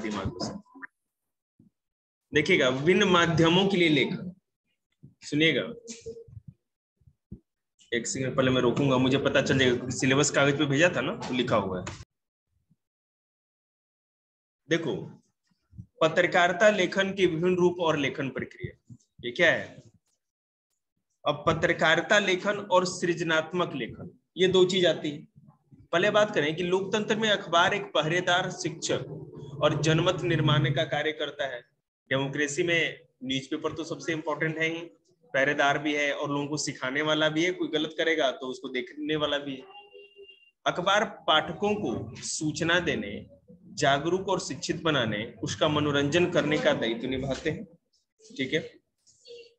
दिमाग से। देखिएगा, विभिन्न माध्यमों के लिए लेखन, सुनिएगा, एक सेकंड पहले मैं रोकूंगा, मुझे पता चल जाएगा, सिलेबस कागज पे भेजा था ना तो लिखा हुआ है। देखो, पत्रकारिता लेखन के विभिन्न रूप और लेखन प्रक्रिया, ये क्या है? अब पत्रकारिता लेखन और सृजनात्मक लेखन, ये दो चीज आती है। पहले बात करें कि लोकतंत्र में अखबार एक पहरेदार, शिक्षक और जनमत निर्माण का कार्य करता है। डेमोक्रेसी में न्यूज़पेपर तो सबसे इंपॉर्टेंट है ही, पहरेदार भी है और लोगों को सिखाने वाला भी है, कोई गलत करेगा तो उसको देखने वाला भी है। अखबार पाठकों को सूचना देने, जागरूक और शिक्षित बनाने, उसका मनोरंजन करने का दायित्व निभाते हैं। ठीक है,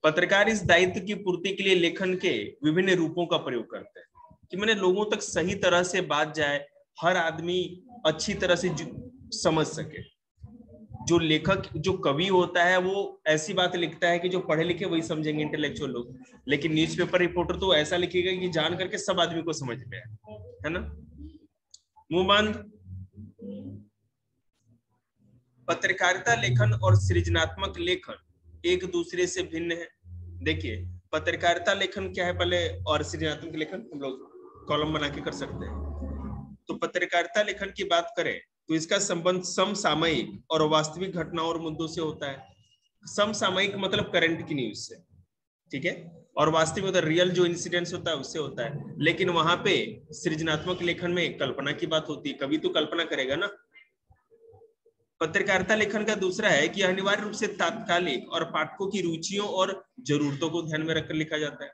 पत्रकार इस दायित्व की पूर्ति के लिए लेखन के विभिन्न रूपों का प्रयोग करते हैं कि मैंने लोगों तक सही तरह से बात जाए, हर आदमी अच्छी तरह से समझ सके। जो लेखक, जो कवि होता है, वो ऐसी बात लिखता है कि जो पढ़े लिखे वही समझेंगे, इंटेलेक्चुअल लोग। लेकिन न्यूज़पेपर रिपोर्टर तो ऐसा लिखेगा कि जान करके सब आदमी को समझ में आए, है ना। मुंह बंद। पत्रकारिता लेखन और सृजनात्मक लेखन एक दूसरे से भिन्न है। देखिए, पत्रकारिता लेखन क्या है पहले, और सृजनात्मक लेखन हम लोग कॉलम बना के कर सकते हैं। तो पत्रकारिता लेखन की बात करें तो इसका संबंध समसामयिक और वास्तविक घटनाओं और मुद्दों से होता है। समसामयिक मतलब करंट की न्यूज से, ठीक है, और वास्तविक मतलब रियल जो इंसिडेंट्स होता है उससे होता है। लेकिन वहां पे सृजनात्मक लेखन में कल्पना की बात होती है, कभी तो कल्पना करेगा ना। पत्रकारिता लेखन का दूसरा है कि अनिवार्य रूप से तात्कालिक और पाठकों की रुचियों और जरूरतों को ध्यान में रखकर लिखा जाता है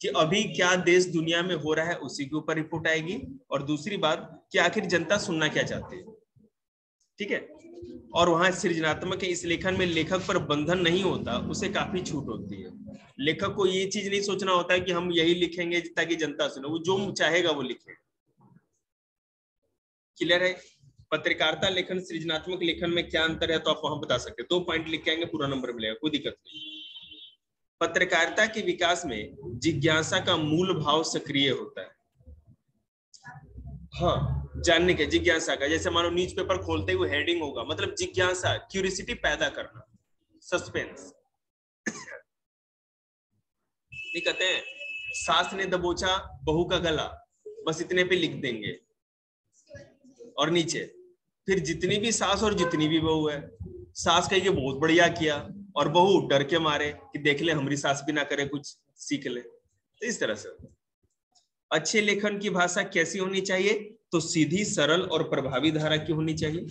कि अभी क्या देश दुनिया में हो रहा है, उसी के ऊपर रिपोर्ट आएगी। और दूसरी बात कि आखिर जनता सुनना क्या चाहती है, ठीक है। और वहां सृजनात्मक है, इस लेखन में लेखक पर बंधन नहीं होता, उसे काफी छूट होती है। लेखक को ये चीज नहीं सोचना होता है कि हम यही लिखेंगे ताकि जनता सुने, वो जो चाहेगा वो लिखेगा। क्लियर है? पत्रकारिता लेखन सृजनात्मक लेखन में क्या अंतर है तो आप वहां बता सकते हैं। 2 पॉइंट लिख के आएंगे, पूरा नंबर मिलेगा, कोई दिक्कत नहीं। पत्रकारिता के विकास में जिज्ञासा का मूल भाव सक्रिय होता है। हाँ, जानने के, जिज्ञासा का। जैसे मानो न्यूज़पेपर खोलते हुए हेडिंग होगा, मतलब जिज्ञासा, क्यूरियोसिटी पैदा करना, सस्पेंस। ये कहते हैं सास ने दबोचा बहू का गला, बस इतने पे लिख देंगे। और नीचे फिर जितनी भी सास और जितनी भी बहू है, सास कहेगी बहुत बढ़िया किया, और बहू डर के मारे कि देख ले हमारी सास भी ना करे, कुछ सीख ले। तो इस तरह से अच्छे लेखन की भाषा कैसी होनी चाहिए? तो सीधी, सरल और प्रभावी धारा की होनी चाहिए,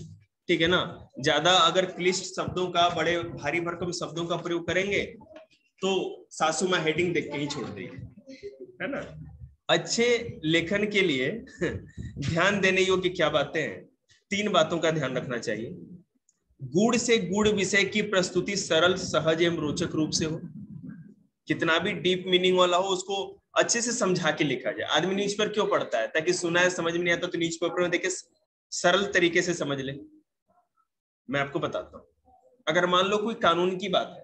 ठीक है ना। ज्यादा अगर क्लिष्ट शब्दों का, बड़े भारी भरकम शब्दों का प्रयोग करेंगे तो सासू माँ हेडिंग देख के ही छोड़ देगी, है ना। अच्छे लेखन के लिए ध्यान देने योग्य क्या बातें हैं? 3 बातों का ध्यान रखना चाहिए। गूढ़ से गूढ़ विषय की प्रस्तुति सरल, सहज एवं रोचक रूप से हो। कितना भी डीप मीनिंग वाला हो, उसको अच्छे से समझा के लिखा जाए। आदमी न्यूज़पेपर क्यों पढ़ता है? ताकि सुना है समझ में नहीं आता तो न्यूज़पेपर में देखे सरल तरीके से समझ ले। मैं आपको बताता हूँ, अगर मान लो कोई कानून की बात है,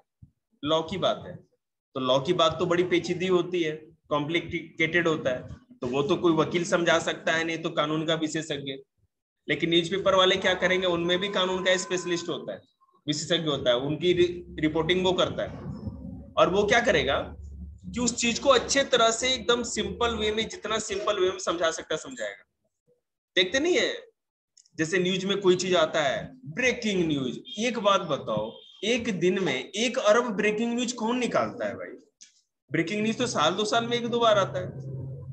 लॉ की बात है, तो लॉ की बात तो बड़ी पेचीदी होती है, कॉम्प्लिकेटेड होता है, तो वो तो कोई वकील समझा सकता है, नहीं तो कानून का विशेषज्ञ। लेकिन न्यूज़पेपर वाले क्या करेंगे, उनमें भी कानून का स्पेशलिस्ट होता है, विशेषज्ञ होता है, उनकी रिपोर्टिंग वो करता है। और वो क्या करेगा कि उस चीज को अच्छे तरह से एकदम सिंपल वे में, जितना सिंपल वे में समझा सकता है समझाएगा। देखते नहीं है, जैसे न्यूज में कोई चीज आता है, ब्रेकिंग न्यूज। एक बात बताओ, एक दिन में 1 अरब ब्रेकिंग न्यूज कौन निकालता है भाई? ब्रेकिंग न्यूज तो साल 2 साल में 1-2 बार आता है,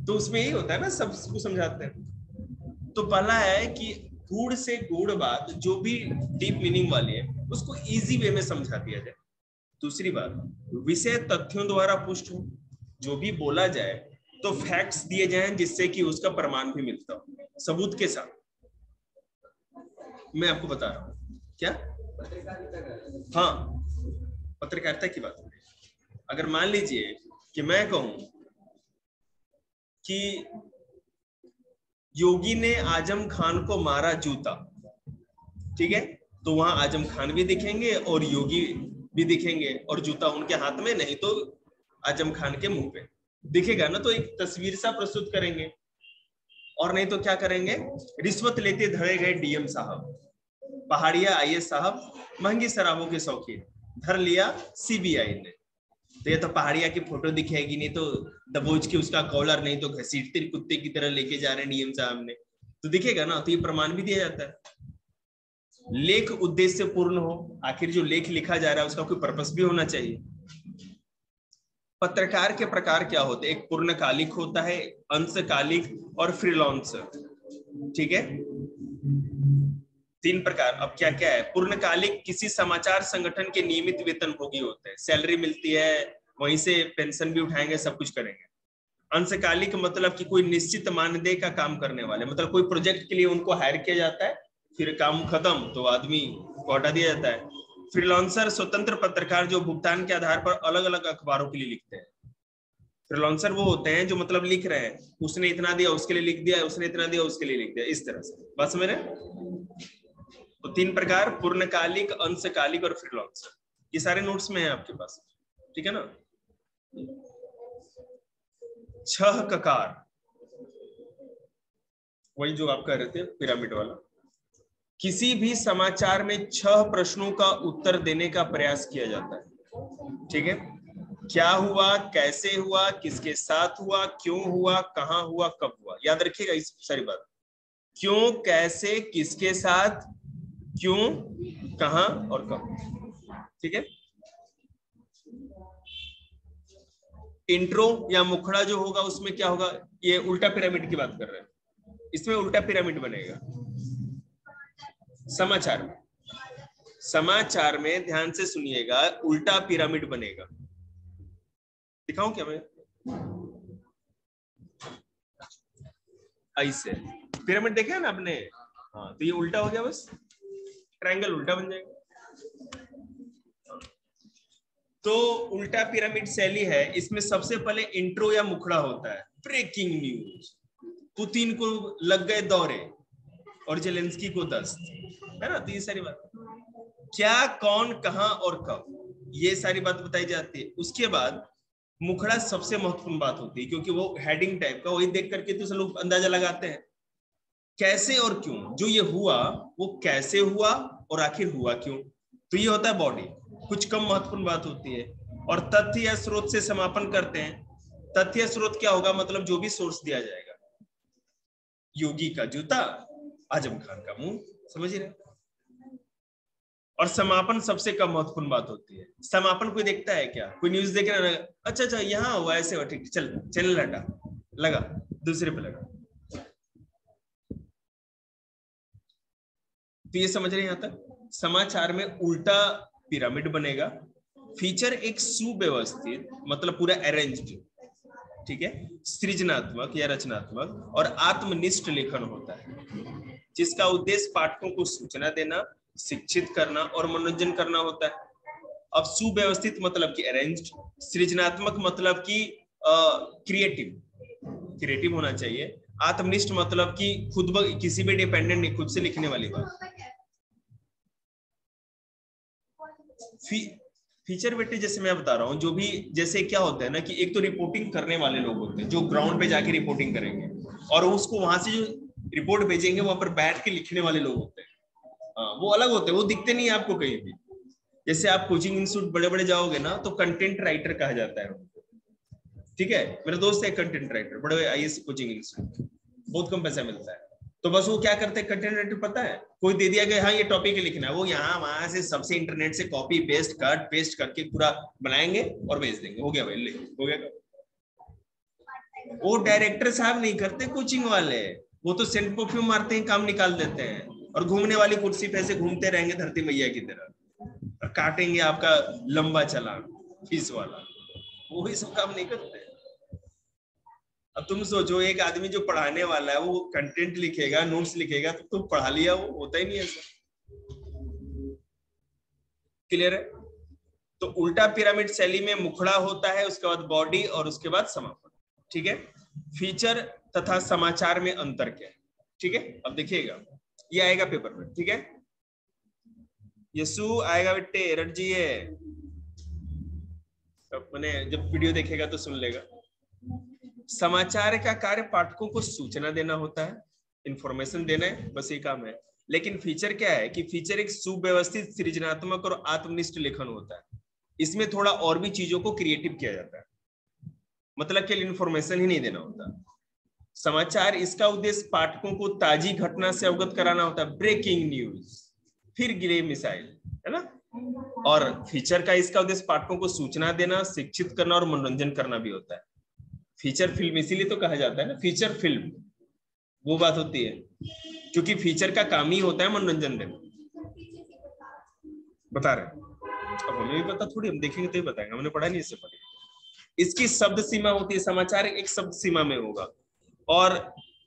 तो उसमें यही होता है ना, सबको समझाते हैं। तो पहला है कि गूढ़ से गूढ़ बात, जो भी डीप मीनिंग वाली है, उसको इजी वे में समझा दिया जाए। दूसरी बात, विषय तथ्यों द्वारा पुष्ट हो, जो भी बोला जाए तो फैक्ट्स दिए जाएं जिससे कि उसका प्रमाण भी मिलता हो, सबूत के साथ। मैं आपको बता रहा हूं क्या, हाँ, पत्रकारिता की बात। अगर मान लीजिए कि मैं कहूं कि योगी ने आजम खान को मारा जूता, ठीक है, तो वहां आजम खान भी दिखेंगे और योगी भी दिखेंगे, और जूता उनके हाथ में, नहीं तो आजम खान के मुंह पे दिखेगा ना, तो एक तस्वीर सा प्रस्तुत करेंगे। और नहीं तो क्या करेंगे, रिश्वत लेते धरे गए डीएम साहब, पहाड़िया आइए साहब महंगी शराबों के शौकीन, धर लिया सीबीआई ने। तो ये तो पहाड़िया की फोटो दिखेगी, नहीं तो दबोच के उसका कॉलर, नहीं तो घसीटते कुत्ते की तरह लेके जा रहे हैं डीएम साहब ने, तो दिखेगा ना। तो ये प्रमाण भी दिया जाता है। लेख उद्देश्य से पूर्ण हो, आखिर जो लेख लिखा जा रहा है उसका कोई पर्पस भी होना चाहिए। पत्रकार के प्रकार क्या होते हैं? एक पूर्णकालिक होता है, अंशकालिक और फ्रीलांसर। ठीक है, 3 प्रकार। अब क्या क्या है? पूर्णकालिक किसी समाचार संगठन के नियमित वेतनभोगी होते हैं, सैलरी मिलती है, वहीं से पेंशन भी उठाएंगे, सब कुछ करेंगे। अंशकालिक मतलब कि कोई निश्चित मानदेय का काम करने वाले, मतलब कोई प्रोजेक्ट के लिए उनको हायर किया जाता है, फिर काम खत्म तो आदमी को हटा दिया जाता है। फ्रीलांसर स्वतंत्र पत्रकार जो भुगतान के आधार पर अलग अलग अखबारों के लिए लिखते हैं। फ्रीलांसर वो होते हैं जो मतलब लिख रहे हैं, उसने इतना दिया उसके लिए लिख दिया, उसने इतना दिया उसके लिए लिख दिया, इस तरह से। बस समझ रहे? तो 3 प्रकार, पूर्णकालिक, अंशकालिक और फ्रीलांसर। ये सारे नोट्स में है आपके पास, ठीक है ना। 6 ककार, वही जो आप कह रहे थे पिरामिड वाला। किसी भी समाचार में 6 प्रश्नों का उत्तर देने का प्रयास किया जाता है। ठीक है, क्या हुआ, कैसे हुआ, किसके साथ हुआ, क्यों हुआ, कहां हुआ, कब हुआ। याद रखिएगा इस सारी बात। क्यों, कैसे, किसके साथ, क्यों, कहां और कब। ठीक है। इंट्रो या मुखड़ा जो होगा उसमें क्या होगा? ये उल्टा पिरामिड की बात कर रहे हैं, इसमें उल्टा पिरामिड बनेगा। समाचार में ध्यान से सुनिएगा, उल्टा पिरामिड बनेगा। दिखाऊं क्या मैं? ऐसे पिरामिड देखे ना आपने? हाँ, तो ये उल्टा हो गया, बस ट्रायंगल उल्टा बन जाएगा। तो उल्टा पिरामिड शैली है, इसमें सबसे पहले इंट्रो या मुखड़ा होता है। ब्रेकिंग न्यूज, पुतिन को लग गए दौरे और जेलेंस्की को दस्त, है ना। तो ये सारी बात, क्या, कौन, कहां और कब, ये सारी बात बताई जाती है। उसके बाद मुखड़ा सबसे महत्वपूर्ण बात होती है, क्योंकि वो हेडिंग टाइप का, वही देख करके तो सब लोग अंदाजा लगाते हैं। कैसे और क्यों, जो ये हुआ वो कैसे हुआ और आखिर हुआ क्यों, तो ये होता है बॉडी। कुछ कम महत्वपूर्ण बात होती है। और तथ्य या स्रोत से समापन करते हैं। तथ्य या स्रोत क्या होगा? मतलब जो भी सोर्स दिया जाएगा, योगी का जूता, आजम खान का मुंह, समझ रहे। और समापन सबसे कम महत्वपूर्ण बात होती है। समापन कोई देखता है क्या? कोई न्यूज देख रहा है, अच्छा अच्छा यहाँ हुआ, ऐसे हुआ, ठीक, चल चैनल हटा, लगा दूसरे पे लगा। तो ये समझ रहे हैं यहां तक। समाचार में उल्टा पिरामिड बनेगा। फीचर एक सुव्यवस्थित, मतलब पूरा अरेंज्ड, ठीक है, सृजनात्मक या रचनात्मक और आत्मनिष्ठ लेखन होता है, जिसका उद्देश्य पाठकों को सूचना देना, शिक्षित करना और मनोरंजन करना होता है। अब सुव्यवस्थित मतलब कि अरेंज्ड, सृजनात्मक मतलब कि क्रिएटिव होना चाहिए, आत्मनिष्ठ मतलब कि खुद किसी पे डिपेंडेंट नहीं, खुद से लिखने वाली बात। फीचर बेटे जैसे मैं बता रहा हूँ, जो भी जैसे क्या होता है ना कि एक तो रिपोर्टिंग करने वाले लोग होते हैं जो ग्राउंड पे जाके रिपोर्टिंग करेंगे, और उसको वहां से जो रिपोर्ट भेजेंगे वहां पर बैठ के लिखने वाले लोग होते हैं। वो अलग होते हैं, वो दिखते नहीं है आपको कहीं भी। जैसे आप कोचिंग इंस्टीट्यूट बड़े बड़े जाओगे ना तो कंटेंट राइटर कहा जाता है, ठीक है। मेरा दोस्त है कंटेंट राइटर, बड़े आईएएस कोचिंग इंस्टीट्यूट, बहुत कम पैसा मिलता है। तो बस वो क्या करते हैं, कंटेंट राइटर, पता है कोई दे दिया गया, हाँ ये टॉपिक लिखना है, वो यहाँ वहां से सबसे इंटरनेट से कॉपी पेस्ट कट पेस्ट करके पूरा बनाएंगे और भेज देंगे, हो गया भाई, हो गया। वो डायरेक्टर साहब नहीं करते, कोचिंग वाले, वो तो सेंट परफ्यूम मारते हैं, काम निकाल देते हैं, और घूमने वाली कुर्सी पे ऐसे घूमते रहेंगे धरती मैया की तरह, और काटेंगे आपका लंबा चालान फीस वाला। वो ही सब काम नहीं करते। अब तुम सोचो, एक आदमी जो पढ़ाने वाला है वो कंटेंट लिखेगा, नोट्स लिखेगा, तो तुम पढ़ा लिया, वो होता ही नहीं ऐसा। क्लियर है? तो उल्टा पिरामिड शैली में मुखड़ा होता है, उसके बाद बॉडी और उसके बाद समापन, ठीक है। फीचर तथा समाचार में अंतर क्या है, ठीक है। अब देखिएगा, ये आएगा पेपर में, ठीक है। यसु आएगा बेटे, रट जी है, मैंने जब वीडियो देखेगा तो सुन लेगा। समाचार का कार्य पाठकों को सूचना देना होता है, इंफॉर्मेशन देना है, बस ये काम है। लेकिन फीचर क्या है कि फीचर एक सुव्यवस्थित, सृजनात्मक और आत्मनिष्ठ लेखन होता है। इसमें थोड़ा और भी चीजों को क्रिएटिव किया जाता है, मतलब केवल इंफॉर्मेशन ही नहीं देना होता। समाचार, इसका उद्देश्य पाठकों को ताजी घटना से अवगत कराना होता है, ब्रेकिंग न्यूज, फिर गिरे मिसाइल, है ना। और फीचर का इसका उद्देश्य पाठकों को सूचना देना, शिक्षित करना और मनोरंजन करना भी होता है। फीचर फिल्म इसीलिए तो कहा जाता है ना फीचर फिल्म, वो बात होती है, क्योंकि फीचर का काम ही होता है मनोरंजन देना। बता रहे अब हमें भी पता थोड़ी, हम देखेंगे तो ही बताएंगे, हमने पढ़ा नहीं इससे पहले। इसकी शब्द सीमा होती है, समाचार एक शब्द सीमा में होगा, और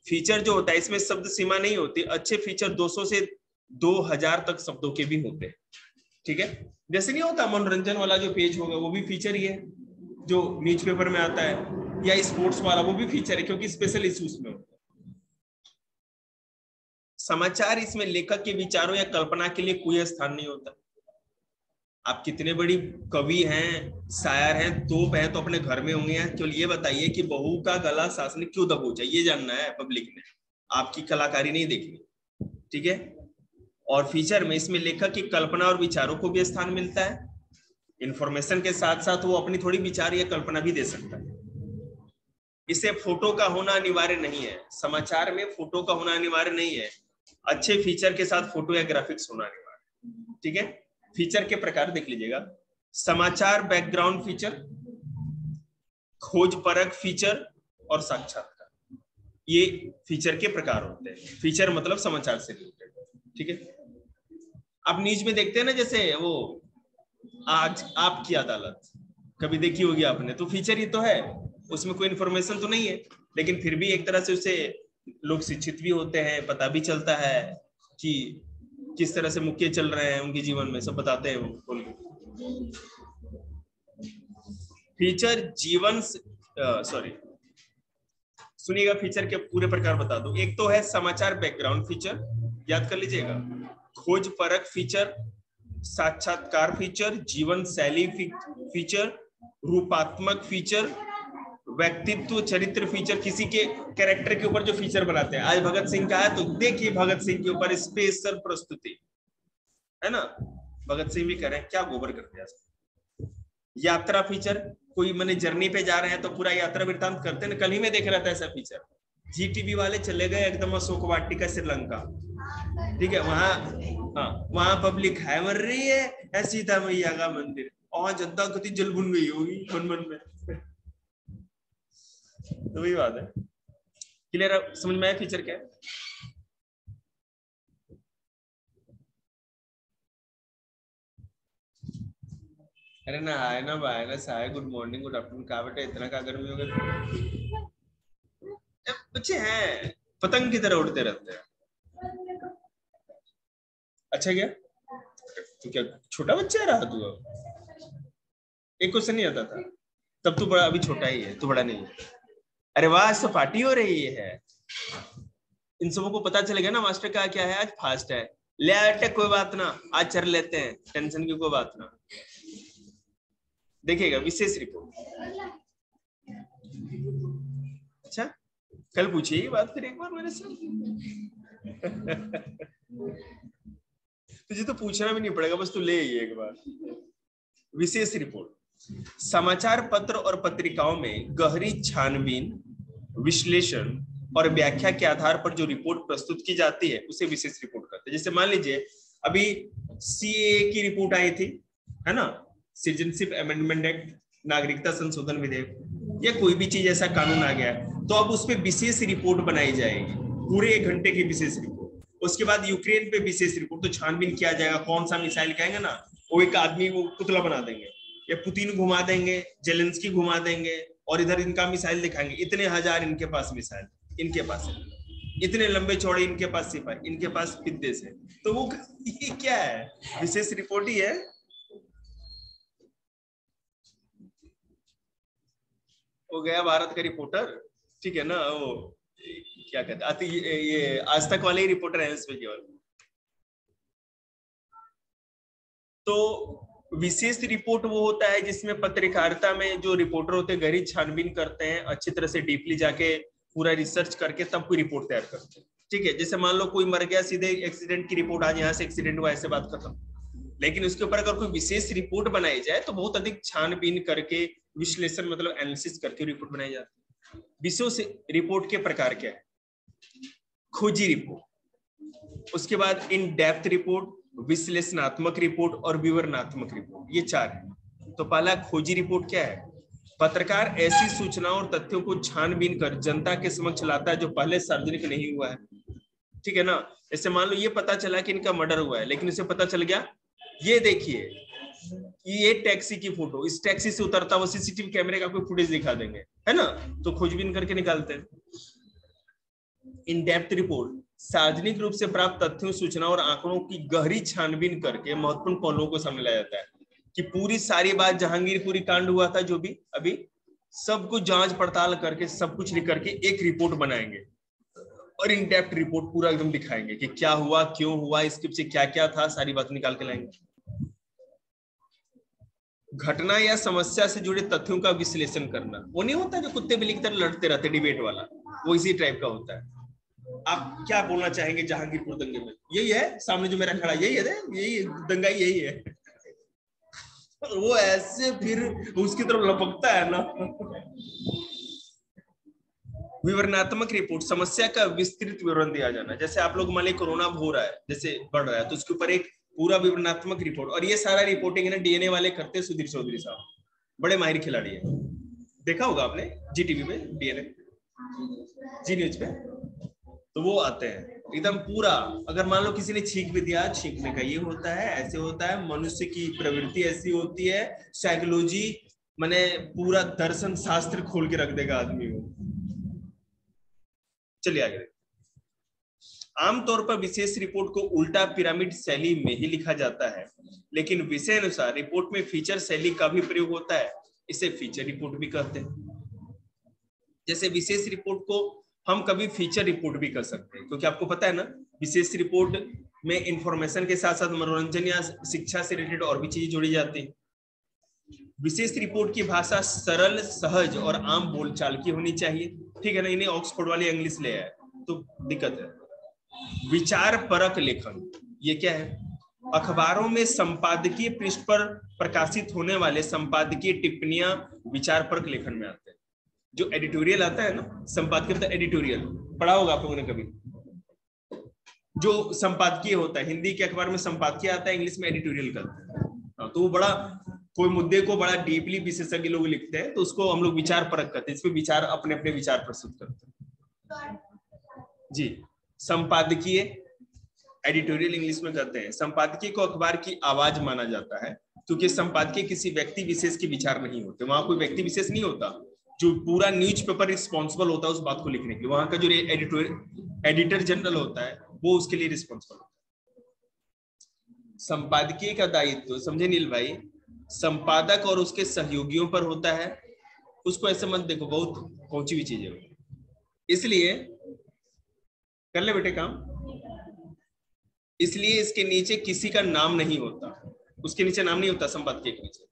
फीचर जो होता है इसमें शब्द सीमा नहीं होती। अच्छे फीचर 200 से 2000 तक शब्दों के भी होते हैं, ठीक है। जैसे नहीं होता मनोरंजन वाला जो पेज होगा वो भी फीचर ही है, जो न्यूज़पेपर में आता है, या स्पोर्ट्स वाला वो भी फीचर है, क्योंकि स्पेशल इश्यूज में होता है। समाचार, इसमें लेखक के विचारों या कल्पना के लिए कोई स्थान नहीं होता। आप कितने बड़ी कवि हैं, शायर हैं, तोप हैं, तो अपने घर में होंगे। केवल ये बताइए कि बहू का गला सास ने क्यों दबोचा, ये जानना है पब्लिक ने, आपकी कलाकारी नहीं देखनी, ठीक है। और फीचर में इसमें लेखक की कल्पना और विचारों को भी स्थान मिलता है। इंफॉर्मेशन के साथ साथ वो अपनी थोड़ी विचार या कल्पना भी दे सकता है। इसे फोटो का होना अनिवार्य नहीं है, समाचार में फोटो का होना अनिवार्य नहीं है, अच्छे फीचर के साथ फोटो या ग्राफिक्स होना अनिवार्य, ठीक है। फीचर के प्रकार देख लीजिएगा, समाचार बैकग्राउंड फीचर, खोज परख फीचर और साक्षात्कार, ये फीचर के प्रकार होते हैं। फीचर मतलब समाचार से रिलेटेड, ठीक है। आप न्यूज में देखते हैं ना, जैसे वो आज आपकी अदालत, कभी देखी होगी आपने, तो फीचर ही तो है, उसमें कोई इन्फॉर्मेशन तो नहीं है, लेकिन फिर भी एक तरह से उससे लोग शिक्षित भी होते हैं, पता भी चलता है कि किस तरह से मुख्य चल रहे हैं उनके जीवन में, सब बताते हैं बोल के। फीचर जीवन सॉरी सुनिएगा, फीचर के पूरे प्रकार बता दो। एक तो है समाचार बैकग्राउंड फीचर, याद कर लीजिएगा, खोज परख फीचर, साक्षात्कार फीचर, जीवन शैली फीचर, रूपात्मक फीचर, व्यक्तित्व चरित्र फीचर, किसी के कैरेक्टर के ऊपर जो फीचर बनाते हैं। आज भगत सिंह का है तो देखिए भगत सिंह के ऊपर स्पेशल प्रस्तुति, है ना, भगत सिंह भी कर रहे हैं, क्या गोबर करते हैं। यात्रा फीचर, कोई मैंने जर्नी पे जा रहे हैं तो पूरा यात्रा वृत्तांत करते हैं। कल ही में देख रहा था ऐसा फीचर, जीटीवी वाले चले गए एकदम अशोक वाटिका श्रीलंका, ठीक है, वहां पब्लिक है मर रही है, सीता मैया का मंदिर, और जनता कति जल भुन गई होगी मन में। तो वही बात है, क्लियर, समझ में आया फीचर क्या है। अरे ना आए ना बाय ना Sai, good morning good afternoon, कहा बेटा इतना का गर्मी हो गया। बच्चे हैं पतंग की तरह उड़ते रहते हैं। अच्छा क्या तू क्या छोटा बच्चा रहा तू, अब एक क्वेश्चन नहीं आता था तब, तू बड़ा, अभी छोटा ही है, तू बड़ा नहीं है। अरे वाह, आज तो पार्टी हो रही है, इन सबों को पता चलेगा ना मास्टर का क्या है, आज फास्ट है, ले आटे कोई बात ना, आज चल लेते हैं, टेंशन की कोई बात ना। देखिएगा विशेष रिपोर्ट, अच्छा कल पूछिए ये बात फिर एक बार मेरे से। तुझे तो पूछना भी नहीं पड़ेगा, बस तू ले एक बार। विशेष रिपोर्ट, समाचार पत्र और पत्रिकाओं में गहरी छानबीन, विश्लेषण और व्याख्या के आधार पर जो रिपोर्ट प्रस्तुत की जाती है उसे विशेष रिपोर्ट कहते हैं। जैसे मान लीजिए अभी सीएए की रिपोर्ट आई थी, है ना, सिटीजनशिप अमेंडमेंट एक्ट, नागरिकता संशोधन विधेयक, या कोई भी चीज ऐसा कानून आ गया तो अब उस पर विशेष रिपोर्ट बनाई जाएगी, पूरे 1 घंटे की विशेष रिपोर्ट। उसके बाद यूक्रेन पे विशेष रिपोर्ट, तो छानबीन किया जाएगा, कौन सा मिसाइल कहेंगे ना, वो एक आदमी वो पुतला बना देंगे, या पुतिन घुमा देंगे, जेलेंस्की घुमा देंगे, और इधर इनका मिसाइल दिखाएंगे, इतने हजार इनके पास मिसाइल, इनके पास इतने लंबे चौड़े, इनके पास सिपाही, इनके पास विदेश है। तो वो ये क्या है, विशेष रिपोर्ट ही है। हो गया भारत का रिपोर्टर, ठीक है ना, वो क्या कहते हैं, ये आज तक वाले ही रिपोर्टर हैं इसमें केवल। तो विशेष रिपोर्ट वो होता है जिसमें पत्रकारिता में जो रिपोर्टर होते हैं गहरी छानबीन करते हैं, अच्छी तरह से डीपली जाके पूरा रिसर्च करके तब कोई रिपोर्ट तैयार करते हैं। ठीक है, जैसे मान लो कोई मर गया, सीधे एक्सीडेंट की रिपोर्ट आज यहाँ से एक्सीडेंट हुआ, ऐसे बात खत्म। लेकिन उसके ऊपर अगर कोई विशेष रिपोर्ट बनाई जाए तो बहुत अधिक छानबीन करके, विश्लेषण मतलब एनालिसिस करके रिपोर्ट बनाई जाती है। विशेष रिपोर्ट के प्रकार क्या है? खोजी रिपोर्ट, उसके बाद इन डेप्थ रिपोर्ट, विश्लेषणात्मक रिपोर्ट और विवरणात्मक रिपोर्ट, ये 4 है। तो पहला खोजी रिपोर्ट क्या है? पत्रकार ऐसी सूचनाओं और तथ्यों को छानबीन कर जनता के समक्ष लाता है जो पहले सार्वजनिक नहीं हुआ है। ठीक है ना? जैसे मान लो ये पता चला कि इनका मर्डर हुआ है, लेकिन इसे पता चल गया, ये देखिए ये टैक्सी की फोटो, इस टैक्सी से उतरता हुआ सीसीटीवी कैमरे का कोई फुटेज दिखा देंगे, है ना? तो खोजबीन करके निकालते हैं। इन डेप्थ रिपोर्ट सार्वजनिक रूप से प्राप्त तथ्यों, सूचनाओं और आंकड़ों की गहरी छानबीन करके महत्वपूर्ण पहलुओं को सामने लाया जाता है कि पूरी सारी बात, जहांगीरपुरी कांड हुआ था जो भी अभी, सब कुछ जांच पड़ताल करके, सब कुछ लिख करके एक रिपोर्ट बनाएंगे और इन डेप्थ रिपोर्ट पूरा एकदम दिखाएंगे कि क्या हुआ, क्यों हुआ, इसके पीछे क्या क्या था, सारी बात निकाल के लाएंगे। घटना या समस्या से जुड़े तथ्यों का विश्लेषण करना, वो नहीं होता जो कुत्ते बिल्ली की तरह लड़ते रहते डिबेट वाला, वो इसी टाइप का होता है। आप क्या बोलना चाहेंगे जहांगीरपुर दंगे में? यही है सामने जो मेरा खड़ा, यही है, यही दंगा, यही है। वो ऐसे फिर उसकी तरफ लपकता है ना। विवरणात्मक रिपोर्ट, समस्या का विस्तृत विवरण दिया जाना। जैसे आप लोग मान लीजिए कोरोना हो रहा है, जैसे बढ़ रहा है, तो उसके ऊपर एक पूरा विवरणात्मक रिपोर्ट, और ये सारा रिपोर्टिंग है ना डीएनए वाले करते हैं, सुधीर चौधरी साहब, बड़े माहिर खिलाड़ी है, देखा होगा आपने जी टीवी पे, डीएनए जी न्यूज पे, तो वो आते हैं एकदम पूरा। अगर मान लो किसी ने छींक भी दिया, छींकने का ये होता है, ऐसे होता है, मनुष्य की प्रवृत्ति ऐसी होती है, साइकोलॉजी माने पूरा दर्शन शास्त्र खोल के रख देगा आदमी को। चलिए आगे। आमतौर पर विशेष रिपोर्ट को उल्टा पिरामिड शैली में ही लिखा जाता है, लेकिन विषय अनुसार रिपोर्ट में फीचर शैली का भी प्रयोग होता है, इसे फीचर रिपोर्ट भी कहते हैं। जैसे विशेष रिपोर्ट को हम कभी फीचर रिपोर्ट भी कर सकते हैं, क्योंकि आपको पता है ना, विशेष रिपोर्ट में इंफॉर्मेशन के साथ साथ मनोरंजन या शिक्षा से रिलेटेड और भी चीजें जोड़ी जाती है। विशेष रिपोर्ट की भाषा सरल, सहज और आम बोलचाल की होनी चाहिए। ठीक है ना? इन्हें ऑक्सफोर्ड वाले इंग्लिश ले आए तो दिक्कत है। विचार परक लेखन, ये क्या है? अखबारों में संपादकीय पृष्ठ पर प्रकाशित होने वाले संपादकीय टिप्पणियां विचार परक लेखन में आते हैं। जो एडिटोरियल आता है ना, संपादकीय एडिटोरियल पढ़ा होगा आप लोगों ने कभी, जो संपादकीय होता है, हिंदी के अखबार में संपादकीय आता है, इंग्लिश में एडिटोरियल करते हैं। तो वो बड़ा, कोई मुद्दे को बड़ा डीपली विशेषज्ञ लोग लिखते हैं, तो उसको हम लोग विचार परक करते हैं, इसमें विचार अपने अपने विचार प्रस्तुत करते हैं जी। संपादकीय एडिटोरियल इंग्लिश में करते हैं। संपादकीय को अखबार की आवाज माना जाता है, क्योंकि संपादकीय किसी व्यक्ति विशेष के विचार नहीं होते, वहां कोई व्यक्ति विशेष नहीं होता, जो पूरा न्यूज़पेपर रिस्पॉन्सिबल होता है उस बात को लिखने के लिए, वहां का जो एडिटर जनरल होता है वो उसके लिए रिस्पॉन्सिबल होता है। संपादकीय का दायित्व, समझे नील भाई, संपादक और उसके सहयोगियों पर होता है। उसको ऐसे मत देखो बहुत पहुंची हुई चीज है, इसलिए कर ले बेटे काम, इसलिए इसके नीचे किसी का नाम नहीं होता, उसके नीचे नाम नहीं होता संपादकीय के नीचे।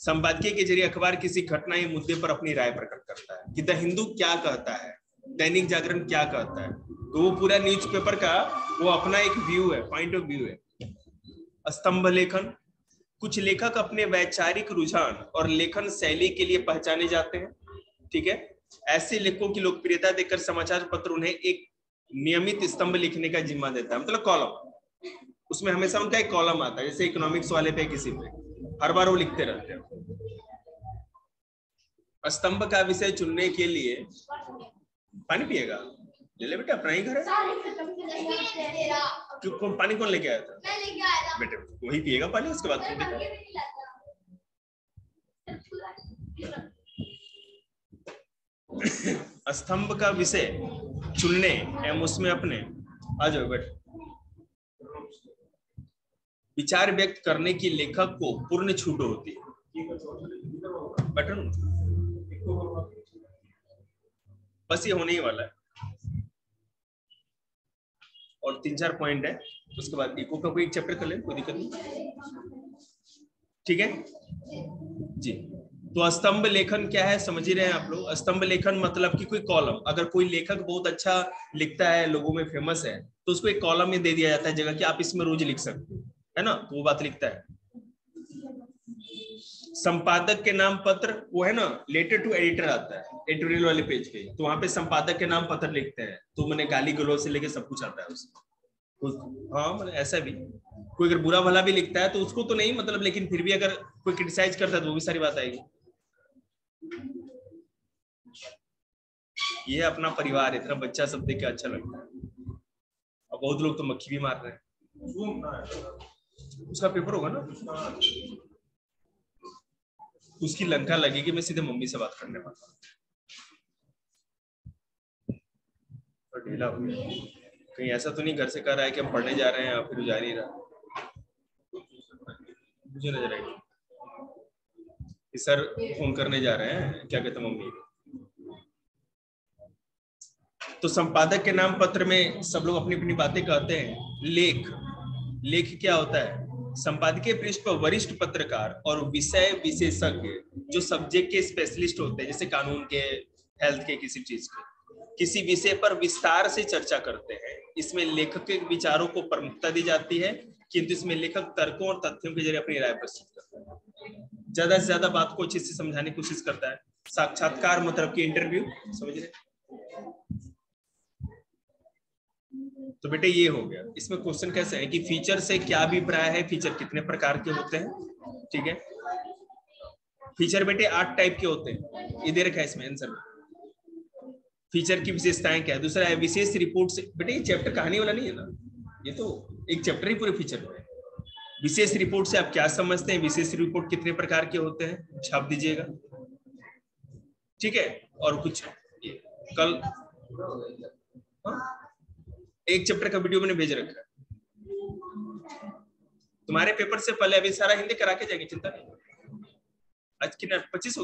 संपादकीय के जरिए अखबार किसी घटना या मुद्दे पर अपनी राय प्रकट करता है कि द हिंदू क्या कहता है, दैनिक जागरण क्या कहता है, तो वो पूरा न्यूज़पेपर का वो अपना एक व्यू है, पॉइंट ऑफ व्यू है। स्तंभ लेखन, कुछ लेखक अपने वैचारिक रुझान और लेखन शैली के लिए पहचाने जाते हैं। ठीक है, ऐसे लेखकों की लोकप्रियता देखकर समाचार पत्र उन्हें एक नियमित स्तंभ लिखने का जिम्मा देता है, मतलब कॉलम, उसमें हमेशा उनका एक कॉलम आता है, जैसे इकोनॉमिक्स वाले पे किसी पे, हर बार वो लिखते रहते हैं। स्तंभ का विषय चुनने के लिए, पानी पिएगा? ले ले बेटा, अपना ही घर है। क्यों, पानी कौन लेके आया था? मैं लेके आया था। बेटे वही पिएगा पानी, उसके बाद स्तंभ का विषय चुनने एवं उसमें अपने, आ जाओ बेटे, विचार व्यक्त करने की लेखक को पूर्ण छूट होती है। बटन बस ये होने ही वाला है, और 3-4 पॉइंट है, उसके बाद इको का कोई एक चैप्टर कर ले, कोई दिक्कत नहीं। ठीक है जी। तो स्तंभ लेखन क्या है समझ ही रहे हैं आप लोग। स्तंभ लेखन मतलब कि कोई कॉलम, अगर कोई लेखक बहुत अच्छा लिखता है, लोगों में फेमस है, तो उसको एक कॉलम में दे दिया जाता है जगह कि आप इसमें रोज लिख सकते हो, है ना, तो वो बात लिखता है। संपादक के नाम पत्र, वो है ना लेटर टू एडिटर आता है एडिटोरियल वाले पेज पे, तो वहां पे संपादक के नाम पत्र लिखते हैं, तो मैंने गाली गलौज से लेके सब कुछ आता है उसमें। हाँ मतलब ऐसा भी कोई अगर बुरा भला भी लिखता है तो उसको तो नहीं मतलब, लेकिन फिर भी अगर कोई क्रिटिसाइज करता है तो वो भी सारी बात आएगी। ये अपना परिवार, इतना बच्चा सब देख के अच्छा लगता है। अब बहुत लोग तो मक्खी भी मार रहे हैं। उसका पेपर होगा ना, उसकी लंका लगेगी, मैं सीधे मम्मी से बात करने वाला तो ढीला हो गया। कहीं ऐसा तो नहीं घर से कह रहा है कि हम पढ़ने जा रहे हैं या फिर जा नहीं रहा। मुझे नजर आई कि सर फोन करने जा रहे हैं, क्या कहते मम्मी। तो संपादक के नाम पत्र में सब लोग अपनी अपनी बातें कहते हैं। लेख, लेख क्या होता है? संपादकीय पृष्ठ पर वरिष्ठ पत्रकार और विषय विशेषज्ञ जो सब्जेक्ट के स्पेशलिस्ट होते हैं, जैसे कानून के, हेल्थ के, किसी चीज के, किसी विषय पर विस्तार से चर्चा करते हैं। इसमें लेखक के विचारों को प्रमुखता दी जाती है, किंतु इसमें लेखक तर्कों और तथ्यों के जरिए अपनी राय प्रस्तुत करता है, ज्यादा से ज्यादा बात को अच्छे से समझाने की कोशिश करता है। साक्षात्कार मतलब कि इंटरव्यू, समझ रहे? तो बेटे ये हो गया। इसमें क्वेश्चन कैसे है कि फीचर से क्या अभिप्राय है, फीचर कितने प्रकार के होते हैं, ठीक है। फीचर बेटे 8 टाइप के होते हैं, ये दे रखा है इसमें आंसर में। फीचर की विशेषताएं क्या है? दूसरा है विशेष रिपोर्ट से, बेटे ये चैप्टर कहानी वाला नहीं है ना, ये तो एक चैप्टर ही पूरे फीचर में है। विशेष रिपोर्ट से आप क्या समझते हैं, विशेष रिपोर्ट कितने प्रकार के होते हैं, छाप दीजिएगा, ठीक है। और कुछ कल एक चैप्टर का वीडियो मैंने भेज रखा है तुम्हारे पेपर से पहले, अभी सारा हिंदी करा के जाएंगे, चिंता नहीं। आज की 25